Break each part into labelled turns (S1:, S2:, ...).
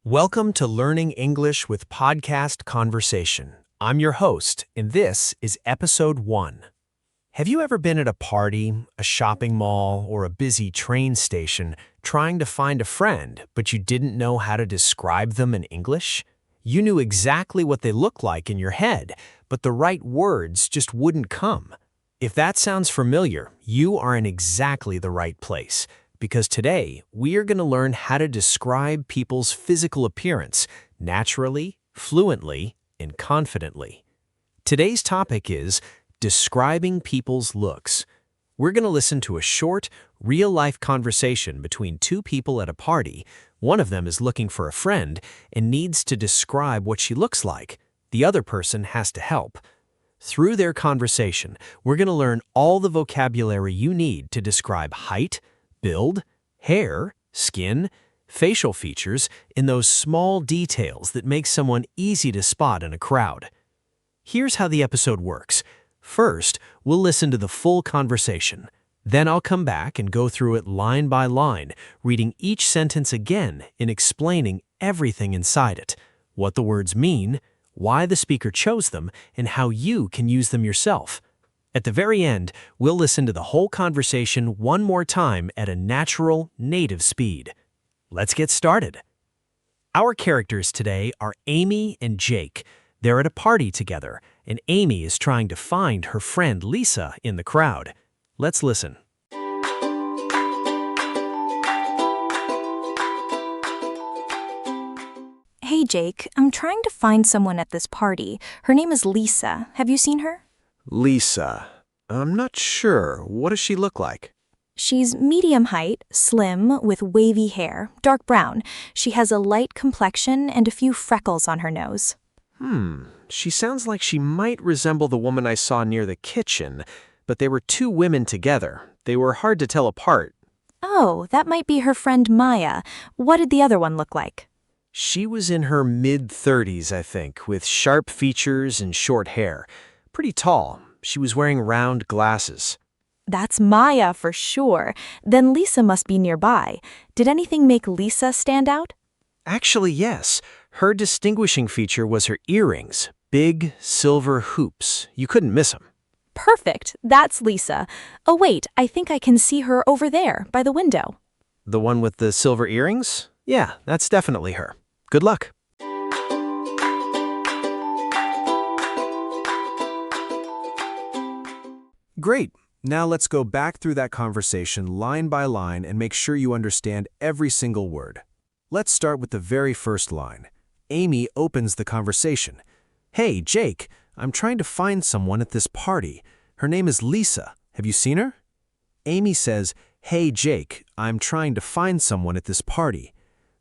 S1: Welcome to Learning English with Podcast Conversation. I'm your host, and this is Episode 1. Have you ever been at a party, a shopping mall, or a busy train station trying to find a friend, but you didn't know how to describe them in English? You knew exactly what they looked like in your head, but the right words just wouldn't come. If that sounds familiar, you are in exactly the right place. Because today, we are going to learn how to describe people's physical appearance naturally, fluently, and confidently. Today's topic is describing people's looks. We're going to listen to a short, real-life conversation between two people at a party. One of them is looking for a friend and needs to describe what she looks like. The other person has to help. Through their conversation, we're going to learn all the vocabulary you need to describe height, build, hair, skin, facial features, and those small details that make someone easy to spot in a crowd. Here's how the episode works. First, we'll listen to the full conversation. Then I'll come back and go through it line by line, reading each sentence again and explaining everything inside it, what the words mean, why the speaker chose them, and how you can use them yourself. At the very end, we'll listen to the whole conversation one more time at a natural, native speed. Let's get started. Our characters today are Amy and Jake. They're at a party together, and Amy is trying to find her friend Lisa in the crowd. Let's listen.
S2: Hey, Jake, I'm trying to find someone at this party. Her name is Lisa. Have you seen her?
S1: Lisa. I'm not sure. What does she look like?
S2: She's medium height, slim, with wavy hair, dark brown. She has a light complexion and a few freckles on her nose.
S1: She sounds like she might resemble the woman I saw near the kitchen, but they were two women together. They were hard to tell apart.
S2: Oh, that might be her friend Maya. What did the other one look like?
S1: She was in her mid-30s, I think, with sharp features and short hair. Pretty tall. She was wearing round glasses.
S2: That's Maya for sure. Then Lisa must be nearby. Did anything make Lisa stand out?
S1: Actually, yes. Her distinguishing feature was her earrings. Big, silver hoops. You couldn't miss them.
S2: Perfect. That's Lisa. Oh, wait, I think I can see her over there, by the window.
S1: The one with the silver earrings? Yeah, that's definitely her. Good luck. Great. Now let's go back through that conversation line by line and make sure you understand every single word. Let's start with the very first line. Amy opens the conversation. Hey, Jake, I'm trying to find someone at this party. Her name is Lisa. Have you seen her? Amy says, Hey, Jake, I'm trying to find someone at this party.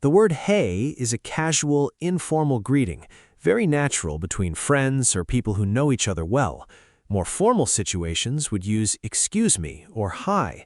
S1: The word hey is a casual, informal greeting, very natural between friends or people who know each other well. More formal situations would use excuse me or hi.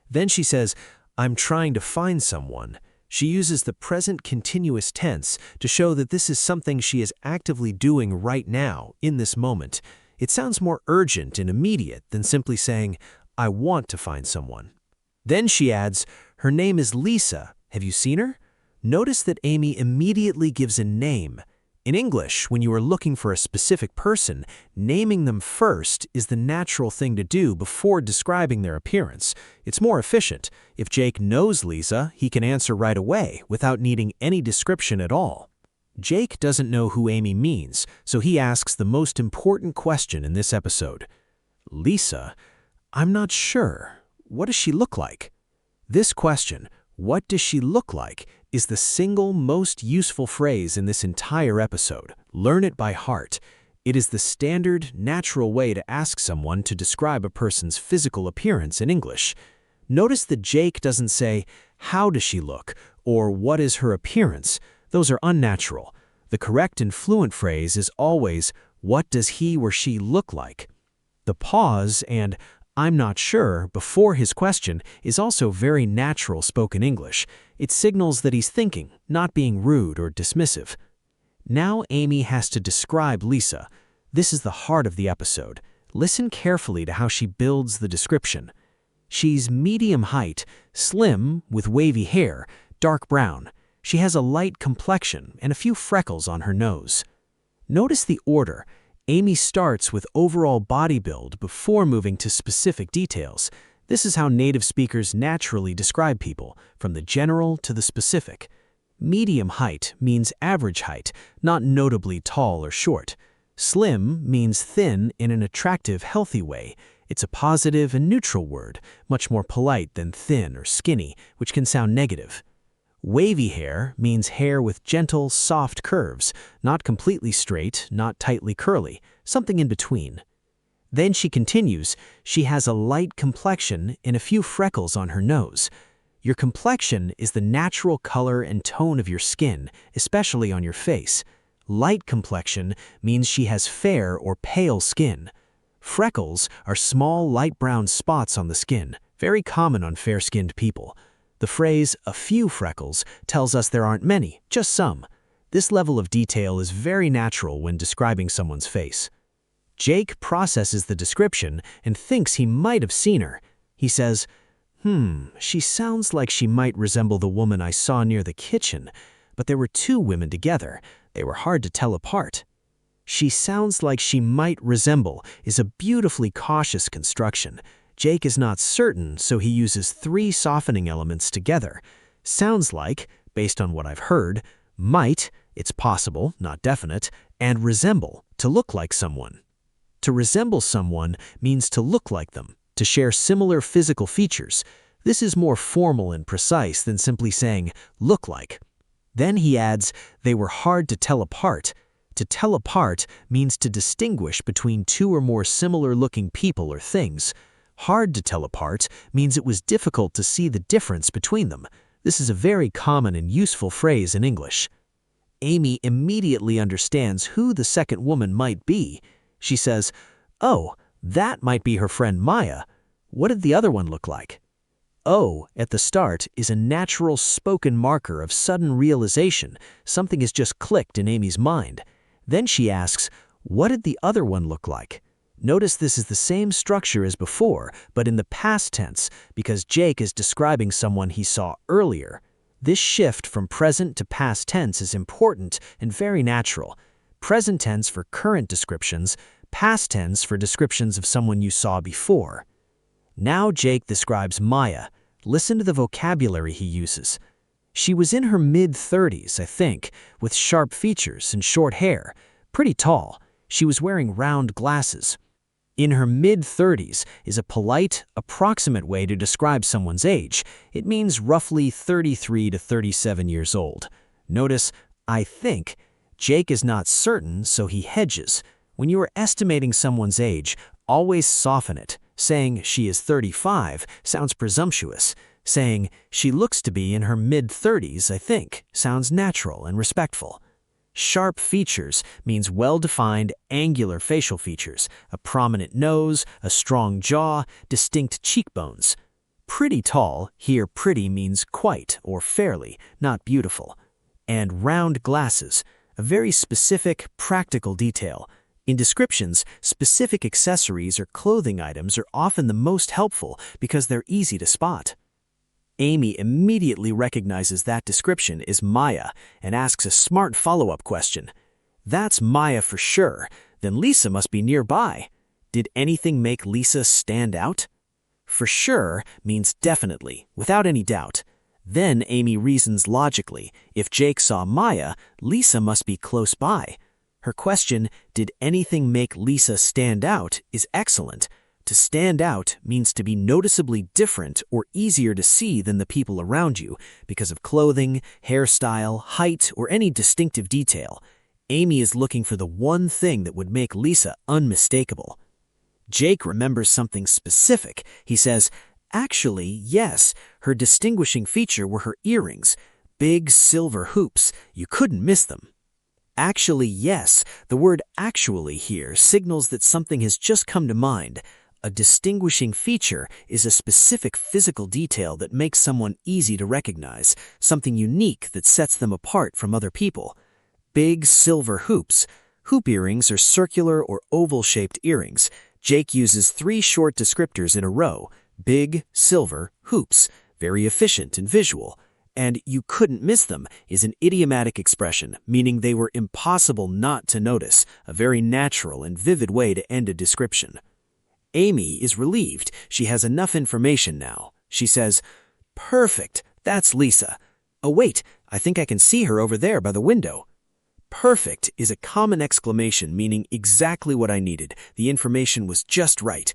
S1: Then she says, I'm trying to find someone. She uses the present continuous tense to show that this is something she is actively doing right now, in this moment. It sounds more urgent and immediate than simply saying, I want to find someone. Then she adds, her name is Lisa. Have you seen her? Notice that Amy immediately gives a name. In English, when you are looking for a specific person, naming them first is the natural thing to do before describing their appearance. It's more efficient. If Jake knows Lisa, he can answer right away without needing any description at all. Jake doesn't know who Amy means, so he asks the most important question in this episode. Lisa, I'm not sure. What does she look like? This question, what does she look like, is the single most useful phrase in this entire episode. Learn it by heart. It is the standard, natural way to ask someone to describe a person's physical appearance in English. Notice that Jake doesn't say, how does she look, or what is her appearance? Those are unnatural. The correct and fluent phrase is always, what does he or she look like? The pause and I'm not sure before his question is also very natural spoken English. It signals that he's thinking, not being rude or dismissive. Now Amy has to describe Lisa. This is the heart of the episode. Listen carefully to how she builds the description. She's medium height, slim, with wavy hair, dark brown. She has a light complexion and a few freckles on her nose. Notice the order. Amy starts with overall body build before moving to specific details. This is how native speakers naturally describe people, from the general to the specific. Medium height means average height, not notably tall or short. Slim means thin in an attractive, healthy way. It's a positive and neutral word, much more polite than thin or skinny, which can sound negative. Wavy hair means hair with gentle, soft curves, not completely straight, not tightly curly, something in between. Then she continues, she has a light complexion and a few freckles on her nose. Your complexion is the natural color and tone of your skin, especially on your face. Light complexion means she has fair or pale skin. Freckles are small light brown spots on the skin, very common on fair-skinned people. The phrase, a few freckles, tells us there aren't many, just some. This level of detail is very natural when describing someone's face. Jake processes the description and thinks he might have seen her. He says, she sounds like she might resemble the woman I saw near the kitchen, but there were two women together. They were hard to tell apart. She sounds like she might resemble is a beautifully cautious construction. Jake is not certain, so he uses three softening elements together. Sounds like, based on what I've heard, might, it's possible, not definite, and resemble, to look like someone. To resemble someone means to look like them, to share similar physical features. This is more formal and precise than simply saying, look like. Then he adds, they were hard to tell apart. To tell apart means to distinguish between two or more similar-looking people or things. Hard to tell apart means it was difficult to see the difference between them. This is a very common and useful phrase in English. Amy immediately understands who the second woman might be. She says, oh, that might be her friend Maya. What did the other one look like? Oh, at the start, is a natural spoken marker of sudden realization. Something has just clicked in Amy's mind. Then she asks, what did the other one look like? Notice this is the same structure as before, but in the past tense, because Jake is describing someone he saw earlier. This shift from present to past tense is important and very natural. Present tense for current descriptions, past tense for descriptions of someone you saw before. Now Jake describes Maya. Listen to the vocabulary he uses. She was in her mid-30s, I think, with sharp features and short hair. Pretty tall. She was wearing round glasses. In her mid-30s is a polite, approximate way to describe someone's age. It means roughly 33 to 37 years old. Notice, I think. Jake is not certain, so he hedges. When you are estimating someone's age, always soften it. Saying she is 35 sounds presumptuous. Saying she looks to be in her mid-30s, I think, sounds natural and respectful. Sharp features means well-defined, angular facial features, a prominent nose, a strong jaw, distinct cheekbones. Pretty tall, here pretty means quite or fairly, not beautiful. And round glasses, a very specific, practical detail. In descriptions, specific accessories or clothing items are often the most helpful because they're easy to spot. Amy immediately recognizes that description is Maya and asks a smart follow-up question. That's Maya for sure. Then Lisa must be nearby. Did anything make Lisa stand out? For sure means definitely, without any doubt. Then Amy reasons logically. If Jake saw Maya, Lisa must be close by. Her question, did anything make Lisa stand out, is excellent. To stand out means to be noticeably different or easier to see than the people around you because of clothing, hairstyle, height, or any distinctive detail. Amy is looking for the one thing that would make Lisa unmistakable. Jake remembers something specific. He says, actually, yes, her distinguishing feature were her earrings. Big silver hoops. You couldn't miss them. Actually, yes. The word actually here signals that something has just come to mind. A distinguishing feature is a specific physical detail that makes someone easy to recognize, something unique that sets them apart from other people. Big silver hoops. Hoop earrings are circular or oval-shaped earrings. Jake uses 3 short descriptors in a row. Big, silver, hoops. Very efficient and visual. And "you couldn't miss them" is an idiomatic expression, meaning they were impossible not to notice, a very natural and vivid way to end a description. Amy is relieved. She has enough information now. She says, "Perfect, that's Lisa. Oh wait, I think I can see her over there by the window." Perfect is a common exclamation meaning exactly what I needed. The information was just right.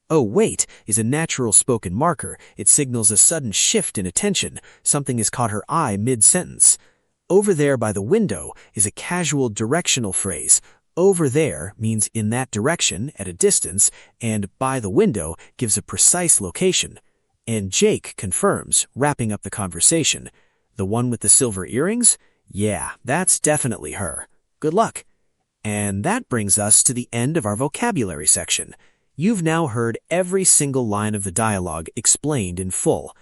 S1: Oh wait is a natural spoken marker. It signals a sudden shift in attention. Something has caught her eye mid-sentence. Over there by the window is a casual directional phrase. Over there means in that direction, at a distance, and by the window gives a precise location. And Jake confirms, wrapping up the conversation. The one with the silver earrings? Yeah, that's definitely her. Good luck. And that brings us to the end of our vocabulary section. You've now heard every single line of the dialogue explained in full.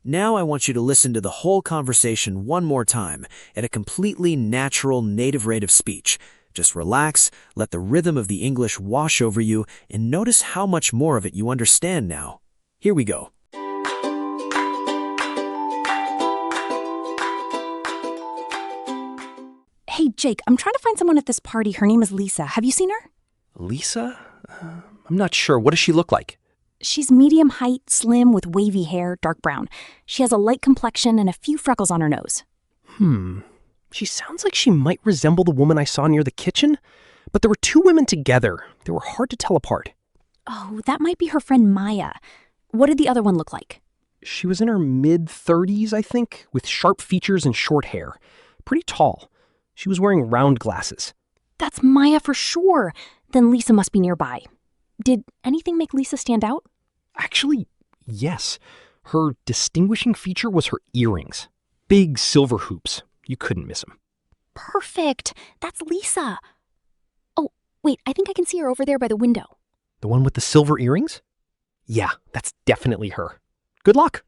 S1: Now I want you to listen to the whole conversation one more time at a completely natural native rate of speech. Just relax, let the rhythm of the English wash over you, and notice how much more of it you understand now. Here we go.
S2: Hey, Jake, I'm trying to find someone at this party. Her name is Lisa. Have you seen her?
S3: Lisa? I'm not sure. What does she look like?
S2: She's medium height, slim, with wavy hair, dark brown. She has a light complexion and a few freckles on her nose.
S3: She sounds like she might resemble the woman I saw near the kitchen, but there were two women together. They were hard to tell apart.
S2: Oh, that might be her friend Maya. What did the other one look like?
S3: She was in her mid-30s, I think, with sharp features and short hair. Pretty tall. She was wearing round glasses.
S2: That's Maya for sure. Then Lisa must be nearby. Did anything make Lisa stand out?
S3: Actually, yes. Her distinguishing feature was her earrings. Big silver hoops. You couldn't miss them.
S2: Perfect. That's Lisa. Oh, wait, I think I can see her over there by the window.
S3: The one with the silver earrings? Yeah, that's definitely her. Good luck.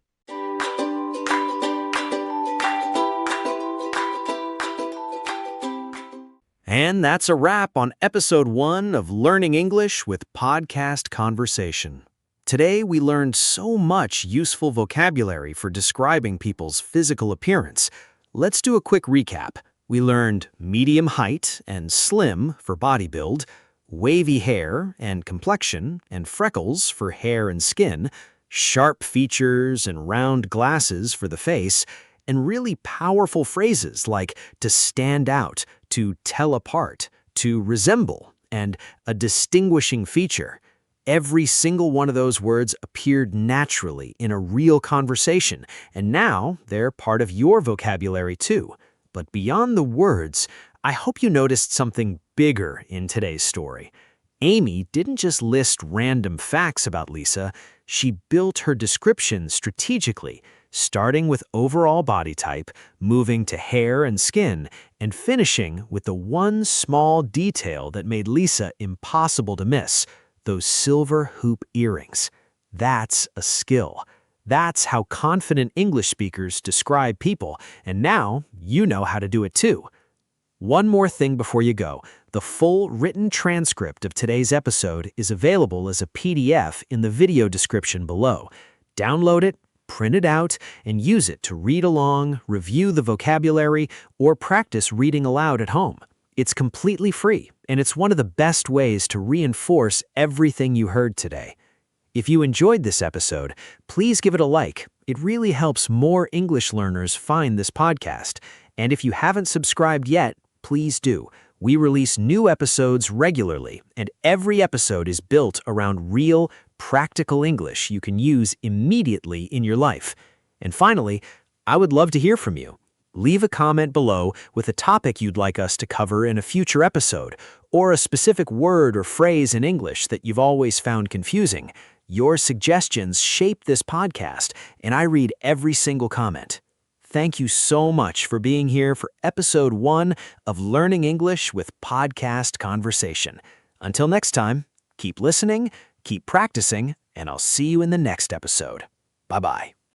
S1: And that's a wrap on episode 1 of Learning English with Podcast Conversation. Today, we learned so much useful vocabulary for describing people's physical appearance. Let's do a quick recap. We learned medium height and slim for body build, wavy hair and complexion, and freckles for hair and skin, sharp features and round glasses for the face, and really powerful phrases like to stand out, to tell apart, to resemble, and a distinguishing feature. Every single one of those words appeared naturally in a real conversation, and now they're part of your vocabulary too. But beyond the words, I hope you noticed something bigger in today's story. Amy didn't just list random facts about Lisa, she built her description strategically, starting with overall body type, moving to hair and skin, and finishing with the one small detail that made Lisa impossible to miss: those silver hoop earrings. That's a skill. That's how confident English speakers describe people, and now you know how to do it too. One more thing before you go. The full written transcript of today's episode is available as a PDF in the video description below. Download it, print it out, and use it to read along, review the vocabulary, or practice reading aloud at home. It's completely free, and it's one of the best ways to reinforce everything you heard today. If you enjoyed this episode, please give it a like. It really helps more English learners find this podcast. And if you haven't subscribed yet, please do. We release new episodes regularly, and every episode is built around real, practical English you can use immediately in your life. And finally, I would love to hear from you. Leave a comment below with a topic you'd like us to cover in a future episode, or a specific word or phrase in English that you've always found confusing. Your suggestions shape this podcast, and I read every single comment. Thank you so much for being here for episode 1 of Learning English with Podcast Conversation. Until next time, keep listening, keep practicing, and I'll see you in the next episode. Bye-bye.